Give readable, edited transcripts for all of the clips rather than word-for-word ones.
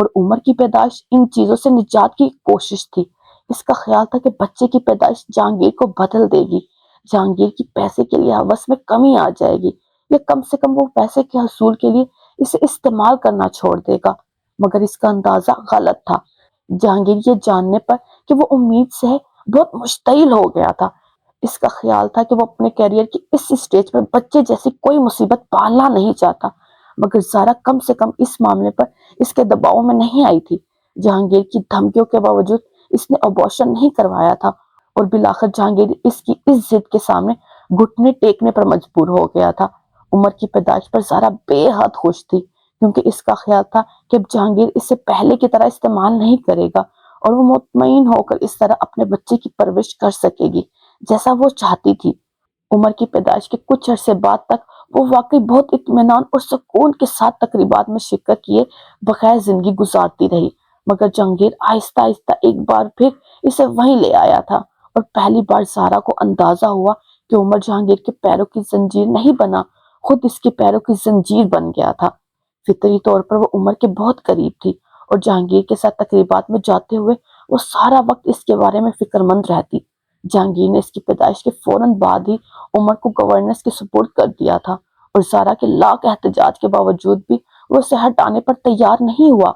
اور عمر کی پیدائش ان چیزوں سے نجات کی کوشش تھی۔ اس کا خیال تھا کہ بچے کی پیدائش جہانگیر کو بدل دے گی، جہانگیر کی پیسے کے لیے ہوس میں کمی آ جائے گی، یا کم سے کم وہ پیسے کے حصول کے لیے اسے استعمال کرنا چھوڑ دے گا۔ مگر اس کا اندازہ غلط تھا۔ جہانگیر یہ جاننے پر کہ وہ امید سے بہت مشتعل ہو گیا تھا۔ اس کا خیال تھا کہ وہ اپنے کیریئر کی اس سٹیج پر بچے جیسی کوئی مصیبت پالنا نہیں چاہتا، مگر زارا کم سے کم اس معاملے پر اس کے دباؤ میں نہیں آئی تھی۔ جہانگیر کی دھمکیوں کے باوجود اس نے ابورشن نہیں کروایا تھا، اور بالآخر جہانگیر اس کی اس ضد کے سامنے گھٹنے ٹیکنے پر مجبور ہو گیا تھا۔ عمر کی پیدائش پر زارا بے حد خوش تھی، کیونکہ اس کا خیال تھا کہ اب جہانگیر اسے پہلے کی طرح استعمال نہیں کرے گا، اور وہ مطمئن ہو کر اس طرح اپنے بچے کی پرورش کر سکے گی جیسا وہ چاہتی تھی۔ عمر کی پیدائش کے کچھ عرصے بعد تک وہ واقعی بہت اطمینان اور سکون کے ساتھ تقریبات میں شرکت کیے بغیر زندگی گزارتی رہی، مگر جہانگیر آہستہ آہستہ ایک بار پھر اسے وہیں لے آیا تھا، اور پہلی بار زارا کو اندازہ ہوا کہ عمر جہانگیر کے پیروں کی زنجیر نہیں بنا، خود اس کے پیروں کی زنجیر بن گیا تھا۔ فطری طور پر وہ عمر کے بہت قریب تھی، اور جہانگیر کے ساتھ تقریبات میں جاتے ہوئے وہ سارا وقت اس کے بارے میں فکر مند رہتی۔ جہانگیر نے اس کی پیدائش کے فوراً بعد ہی عمر کو گورننس کے سپورٹ کر دیا تھا، اور زارا کے لاکھ احتجاج کے باوجود بھی وہ اسے ہٹانے پر تیار نہیں ہوا۔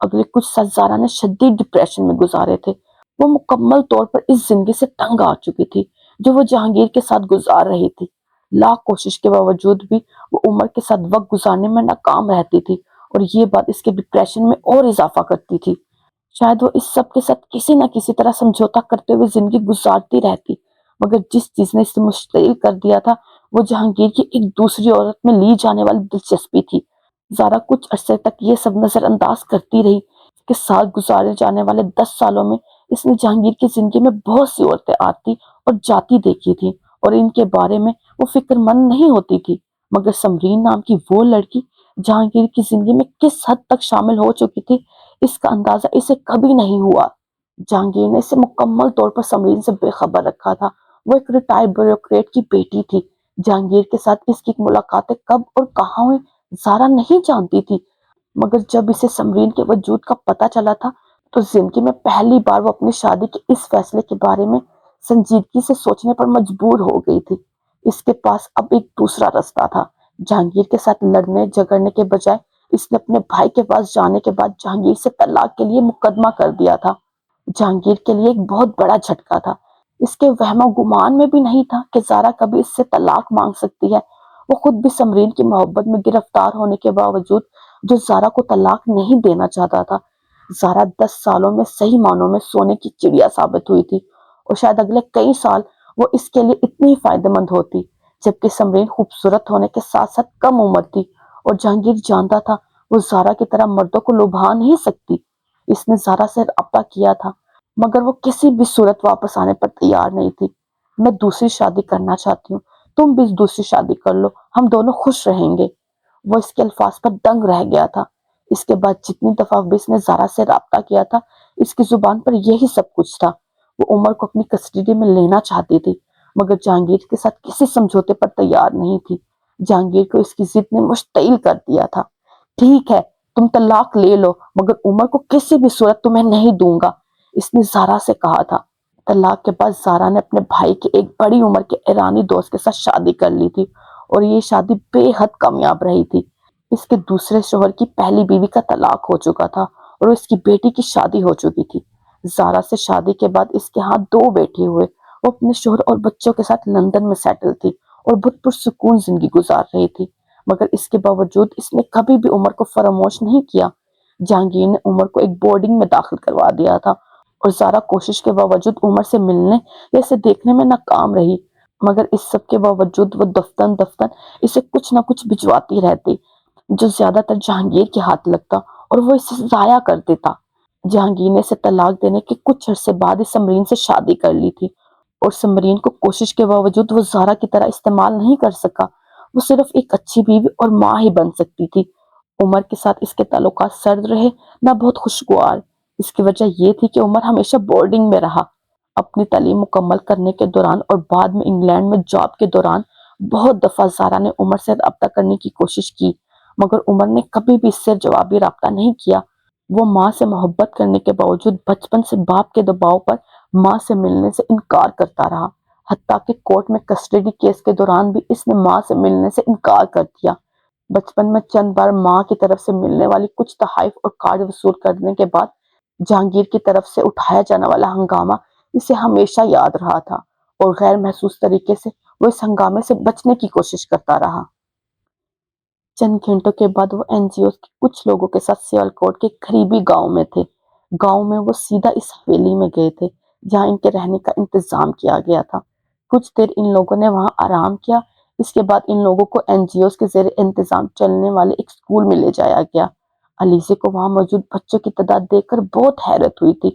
اگلے کچھ سال زارا نے شدید ڈپریشن میں گزارے تھے۔ وہ مکمل طور پر اس زندگی سے تنگ آ چکی تھی جو وہ جہانگیر کے ساتھ گزار رہی تھی۔ لاکھ کوشش کے باوجود بھی وہ عمر کے ساتھ وقت گزارنے میں ناکام رہتی تھی، اور یہ بات اس کے ڈپریشن میں اور اضافہ کرتی تھی۔ شاید وہ اس سب کے ساتھ کسی نہ کسی طرح سمجھوتا کرتے ہوئے زندگی گزارتی رہتی، مگر جس چیز نے اسے مشتعل کر دیا تھا وہ جہانگیر کی ایک دوسری عورت میں لی جانے والی دلچسپی تھی۔ زارا کچھ عرصے تک یہ سب نظر انداز کرتی رہی کہ ساتھ گزارے جانے والے 10 سالوں میں اس نے جہانگیر کی زندگی میں بہت سی عورتیں آتی اور جاتی دیکھی تھی، اور ان کے بارے میں وہ فکر مند نہیں ہوتی تھی، مگر سمرین نام کی وہ لڑکی جہانگیر کی زندگی میں کس حد تک شامل ہو چکی تھی اس کا اندازہ اسے کبھی نہیں ہوا۔ جہانگیر نے اسے مکمل طور پر سمرین سے بے خبر رکھا تھا۔ وہ ایک ریٹائرڈ بیوروکریٹ کی بیٹی تھی۔ جہانگیر کے ساتھ اس کی ملاقاتیں کب اور کہاں ہوئی زارا نہیں جانتی تھی، مگر جب اسے سمرین کے وجود کا پتہ چلا تھا تو زندگی میں پہلی بار وہ اپنی شادی کے اس فیصلے کے بارے میں سنجیدگی سے سوچنے پر مجبور ہو گئی تھی۔ اس کے پاس اب ایک دوسرا راستہ تھا۔ جہانگیر کے ساتھ لڑنے جھگڑنے کے بجائے اس نے اپنے بھائی کے پاس جانے کے بعد جہانگیر سے طلاق کے لیے مقدمہ کر دیا تھا۔ جہانگیر کے لیے ایک بہت بڑا جھٹکا تھا۔ اس کے وہم و گمان میں بھی نہیں تھا کہ زارا کبھی اس سے طلاق مانگ سکتی ہے۔ وہ خود بھی سمرین کی محبت میں گرفتار ہونے کے باوجود جو زارا کو طلاق نہیں دینا چاہتا تھا۔ زارا 10 سالوں میں صحیح معنوں میں سونے کی چڑیا ثابت ہوئی تھی، اور شاید اگلے کئی سال وہ اس کے لیے اتنی فائدہ مند ہوتی، جبکہ سمرین خوبصورت ہونے کے ساتھ ساتھ کم عمر تھی، اور جہانگیر جانتا تھا وہ زارا کی طرح مردوں کو لبھا نہیں سکتی۔ اس نے زارا سے رابطہ کیا تھا، مگر وہ کسی بھی صورت واپس آنے پر تیار نہیں تھی۔ میں دوسری شادی کرنا چاہتی ہوں، تم بھی دوسری شادی کر لو، ہم دونوں خوش رہیں گے۔ وہ اس کے الفاظ پر دنگ رہ گیا تھا۔ اس کے بعد جتنی دفعہ بھی اس نے زارا سے رابطہ کیا تھا اس کی زبان پر یہی سب کچھ تھا۔ وہ عمر کو اپنی کسٹڈی میں لینا چاہتی تھی، مگر جہانگیر کے ساتھ کسی سمجھوتے پر تیار نہیں تھی۔ جہانگیر کو اس کی ضد نے مشتعل کر دیا تھا۔ ٹھیک ہے، تم طلاق لے لو، مگر عمر کو کسی بھی صورت تمہیں نہیں دوں گا، اس نے زارا سے کہا تھا۔ طلاق کے بعد زارا نے اپنے بھائی کے ایک بڑی عمر کے ایرانی دوست کے ساتھ شادی کر لی تھی، اور یہ شادی بے حد کامیاب رہی تھی۔ اس کے دوسرے شوہر کی پہلی بیوی کا طلاق ہو چکا تھا، اور اس کی بیٹی کی شادی ہو چکی تھی۔ زارا سے شادی کے بعد اس کے ہاں 2 بیٹے ہوئے۔ وہ اپنے شوہر اور بچوں کے ساتھ لندن میں سیٹل تھی اور بہت پرسکون زندگی گزار رہی تھی، مگر اس کے باوجود اس نے کبھی بھی عمر کو فراموش نہیں کیا۔ جہانگیر نے عمر کو ایک بورڈنگ میں داخل کروا دیا تھا، اور زارا کوشش کے باوجود عمر سے ملنے یا اسے دیکھنے میں ناکام رہی، مگر اس سب کے باوجود وہ دفتن اسے کچھ نہ کچھ بھجواتی رہتی، جو زیادہ تر جہانگیر کے ہاتھ لگتا، اور وہ اسے ضائع کر دیتا۔ جہانگیر نے اسے طلاق دینے کے کچھ عرصے بعد ہی سمرین سے شادی کر لی تھی، اور سمرین کو کوشش کے باوجود وہ زارا کی طرح استعمال نہیں کر سکا۔ وہ صرف ایک اچھی بیوی اور ماں ہی بن سکتی تھی۔ عمر کے ساتھ اس کے تعلقات سرد رہے، نہ بہت خوشگوار۔ اس کی وجہ یہ تھی کہ عمر ہمیشہ بورڈنگ میں رہا۔ اپنی تعلیم مکمل کرنے کے دوران اور بعد میں انگلینڈ میں جاب کے دوران بہت دفعہ زارا نے عمر سے رابطہ کرنے کی کوشش کی، مگر عمر نے کبھی بھی اس سے جوابی رابطہ نہیں کیا۔ وہ ماں سے محبت کرنے کے باوجود بچپن سے باپ کے دباؤ پر ماں سے ملنے سے انکار کرتا رہا۔ حتیٰ کہ کورٹ میں کسٹڈی کیس کے دوران بھی اس نے ماں سے ملنے سے انکار کر دیا۔ بچپن میں چند بار ماں کی طرف سے ملنے والی کچھ تحائف اور کارڈ وصول کرنے کے بعد جہانگیر کی طرف سے اٹھایا جانے والا ہنگامہ اسے ہمیشہ یاد رہا تھا، اور غیر محسوس طریقے سے وہ اس ہنگامے سے بچنے کی کوشش کرتا رہا۔ چند گھنٹوں کے بعد وہ این جی اوز کے کچھ لوگوں کے ساتھ سیالکوٹ کے قریبی گاؤں میں تھے۔ گاؤں میں وہ سیدھا اس حویلی میں گئے تھے جہاں ان کے رہنے کا انتظام کیا گیا تھا۔ کچھ دیر ان لوگوں نے وہاں آرام کیا۔ اس کے بعد ان لوگوں کو این جی اوز کے زیر انتظام چلنے والے ایک اسکول میں لے جایا گیا۔ علیزے کو وہاں موجود بچوں کی تعداد دیکھ کر بہت حیرت ہوئی تھی۔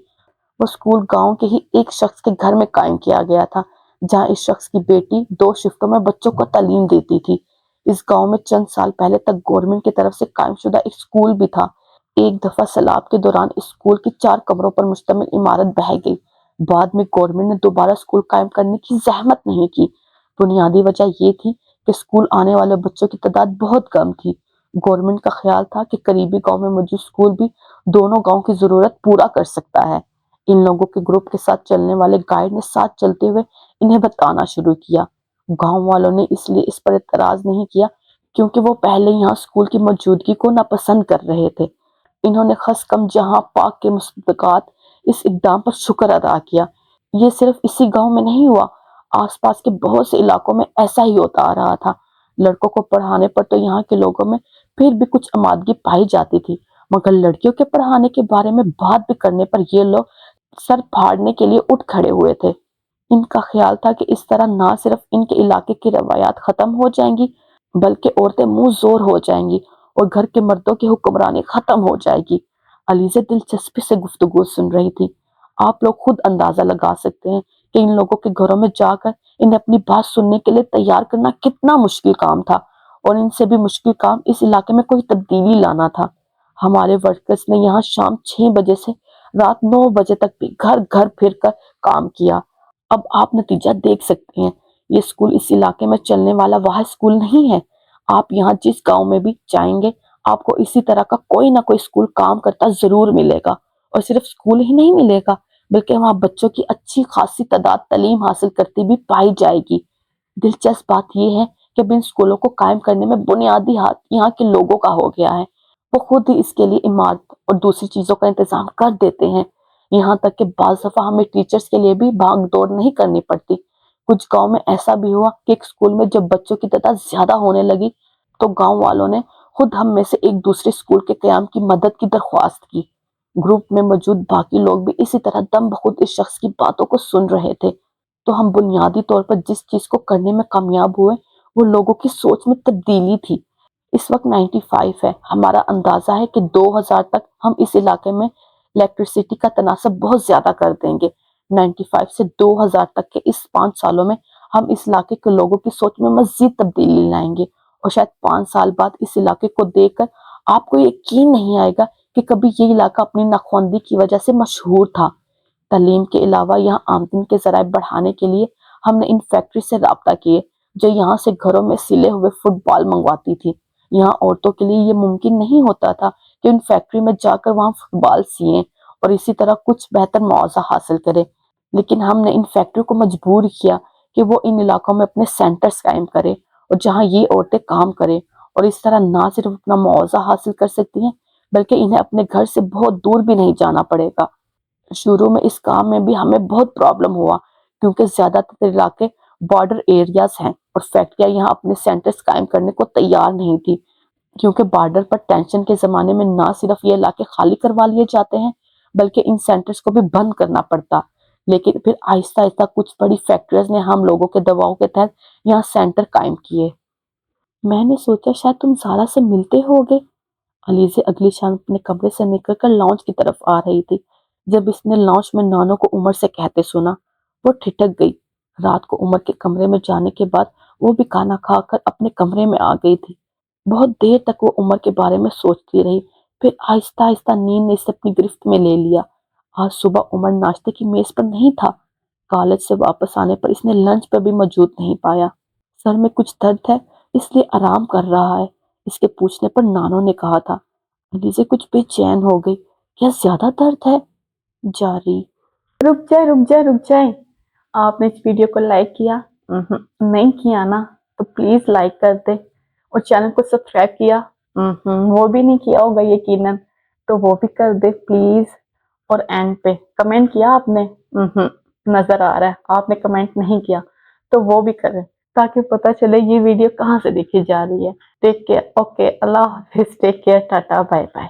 وہ اسکول گاؤں کے ہی ایک شخص کے گھر میں قائم کیا گیا تھا جہاں اس شخص کی بیٹی 2 شفٹوں میں بچوں کو تعلیم دیتی تھی۔ اس گاؤں میں چند سال پہلے تک گورنمنٹ کی طرف سے قائم شدہ ایک اسکول بھی تھا۔ ایک دفعہ سیلاب کے دوران اس اسکول کی 4 کمروں پر مشتمل عمارت بہہ گئی۔ بعد میں گورنمنٹ نے دوبارہ اسکول قائم کرنے کی زحمت نہیں کی۔ بنیادی وجہ یہ تھی کہ اسکول آنے والے بچوں کی تعداد بہت کم تھی۔ گورنمنٹ کا خیال تھا کہ قریبی گاؤں میں موجود اسکول بھی دونوں گاؤں کی ضرورت پورا کر سکتا ہے۔ ان لوگوں کے گروپ کے ساتھ چلنے والے گائیڈ نے ساتھ چلتے ہوئے انہیں بتانا شروع کیا۔ گاؤں والوں نے اس لیے اس پر اعتراض نہیں کیا کیونکہ وہ پہلے یہاں اسکول کی موجودگی کو ناپسند کر رہے تھے۔ انہوں نے خاص کم جہاں پاک کے مصدقات اس اقدام پر شکر ادا کیا۔ یہ صرف اسی گاؤں میں نہیں ہوا، آس پاس کے بہت سے علاقوں میں ایسا ہی ہوتا آ رہا تھا۔ لڑکوں کو پڑھانے پر تو یہاں کے لوگوں میں پھر بھی کچھ آمادگی پائی جاتی تھی، مگر لڑکیوں کے پڑھانے کے بارے میں بات بھی کرنے پر یہ لوگ سر پھاڑنے کے لیے اٹھ کھڑے ہوئے تھے۔ ان کا خیال تھا کہ اس طرح نہ صرف ان کے علاقے کی روایات ختم ہو جائیں گی بلکہ عورتیں منہ زور ہو جائیں گی اور گھر کے مردوں کی حکمرانی ختم ہو جائے گی۔ علیزہ دلچسپی سے گفتگو سن رہی تھی۔ آپ لوگ خود اندازہ لگا سکتے ہیں کہ ان لوگوں کے گھروں میں جا کر انہیں اپنی بات سننے کے لیے تیار کرنا کتنا مشکل کام تھا، اور ان سے بھی مشکل کام اس علاقے میں کوئی تبدیلی لانا تھا۔ ہمارے ورکرز نے یہاں شام 6 بجے سے رات 9 بجے تک بھی گھر گھر پھر کر کام کیا۔ اب آپ نتیجہ دیکھ سکتے ہیں، یہ اسکول اس علاقے میں چلنے والا واحد اسکول نہیں ہے۔ آپ یہاں جس گاؤں میں بھی جائیں گے آپ کو اسی طرح کا کوئی نہ کوئی اسکول کام کرتا ضرور ملے گا، اور صرف اسکول ہی نہیں ملے گا بلکہ وہاں بچوں کی اچھی خاصی تعداد تعلیم حاصل کرتی بھی پائی جائے گی۔ دلچسپ بات یہ ہے کہ اب ان اسکولوں کو قائم کرنے میں بنیادی ہاتھ یہاں کے لوگوں کا ہو گیا ہے۔ وہ خود ہی اس کے لیے عمارت اور دوسری چیزوں کا انتظام کر دیتے ہیں۔ یہاں تک کہ بعض دفعہ ہمیں ٹیچرز کے لیے بھی بھاگ دوڑ نہیں کرنی پڑتی۔ کچھ گاؤں میں ایسا بھی ہوا کہ ایک اسکول میں جب بچوں کی تعداد زیادہ ہونے لگی تو گاؤں والوں نے خود ہم میں سے ایک دوسرے اسکول کے قیام کی مدد کی درخواست کی۔ گروپ میں موجود باقی لوگ بھی اسی طرح دم بخود اس شخص کی باتوں کو سن رہے تھے۔ تو ہم بنیادی طور پر جس چیز کو کرنے میں کامیاب ہوئے وہ لوگوں کی سوچ میں تبدیلی تھی۔ اس وقت 95 ہے، ہمارا اندازہ ہے کہ 2000 تک ہم اس علاقے میں الیکٹریسٹی کا تناسب بہت زیادہ کر دیں گے۔ 95 سے 2000 تک کے اس 5 سالوں میں ہم اس علاقے کے لوگوں کی سوچ میں مزید تبدیلی لائیں گے، اور شاید 5 سال بعد اس علاقے کو دیکھ کر آپ کو یقین نہیں آئے گا کہ کبھی یہ علاقہ اپنی ناخواندگی کی وجہ سے مشہور تھا۔ تعلیم کے علاوہ یہاں آمدنی کے ذرائع بڑھانے کے لیے ہم نے ان فیکٹری سے رابطہ کیے جو یہاں سے گھروں میں سلے ہوئے فٹ بال منگواتی تھی۔ یہاں عورتوں کے لیے یہ ممکن نہیں ہوتا تھا کہ ان فیکٹری میں جا کر وہاں فٹ بال سیئیں اور اسی طرح کچھ بہتر معاوضہ حاصل کریں، لیکن ہم نے ان فیکٹریوں کو مجبور کیا کہ وہ ان علاقوں میں اپنے سینٹرز قائم کریں اور جہاں یہ عورتیں کام کریں، اور اس طرح نہ صرف اپنا معاوضہ حاصل کر سکتی ہیں بلکہ انہیں اپنے گھر سے بہت دور بھی نہیں جانا پڑے گا۔ شروع میں اس کام میں بھی ہمیں بہت پرابلم ہوا کیونکہ زیادہ تر علاقے بارڈر ایریاز ہیں اور فیکٹریاں یہاں اپنے سینٹرز قائم کرنے کو تیار نہیں تھی، کیونکہ بارڈر پر ٹینشن کے زمانے میں نہ صرف یہ علاقے خالی کروا لیے جاتے ہیں بلکہ ان سینٹرز کو بھی بند کرنا پڑتا۔ لیکن پھر آہستہ آہستہ کچھ بڑی فیکٹریز نے ہم لوگوں کے دباؤ کے تحت یہاں سینٹر قائم کیے۔ میں نے سوچا شاید تم زارا سے ملتے ہوگے۔ علیزہ اگلی شام اپنے کمرے سے نکل کر لانچ کی طرف آ رہی تھی۔ جب اس نے لانچ میں نانو کو عمر سے کہتے سنا وہ ٹھٹک گئی۔ رات کو عمر کے کمرے میں جانے کے بعد وہ بھی کھانا کھا کر اپنے کمرے میں آ گئی تھی۔ بہت دیر تک وہ عمر کے بارے میں سوچتی رہی، پھر آہستہ آہستہ نیند نے اسے اپنی گرفت میں لے لیا۔ آج صبح عمر ناشتے کی میز پر نہیں تھا۔ کالج سے واپس آنے پر اس نے لنچ پر بھی موجود نہیں پایا۔ سر میں کچھ درد ہے اس لیے آرام کر رہا ہے، اس کے پوچھنے پر نانو نے کہا تھا۔ علیزہ کچھ بے چین ہو گئی۔ کیا زیادہ درد ہے؟ جاری۔ رک جائے، آپ نے اس ویڈیو کو لائک کیا؟ نہیں کیا نا تو پلیز لائک کر دے، اور چینل کو سبسکرائب کیا؟ وہ بھی نہیں کیا ہوگا یقیناً، تو وہ بھی کر دے پلیز۔ اور اینڈ پہ کمنٹ کیا آپ نے؟ نظر آ رہا ہے آپ نے کمنٹ نہیں کیا، تو وہ بھی کریں تاکہ پتہ چلے یہ ویڈیو کہاں سے دیکھی جا رہی ہے۔ ٹیک کیئر، اوکے، اللہ حافظ، take care, tata, bye bye.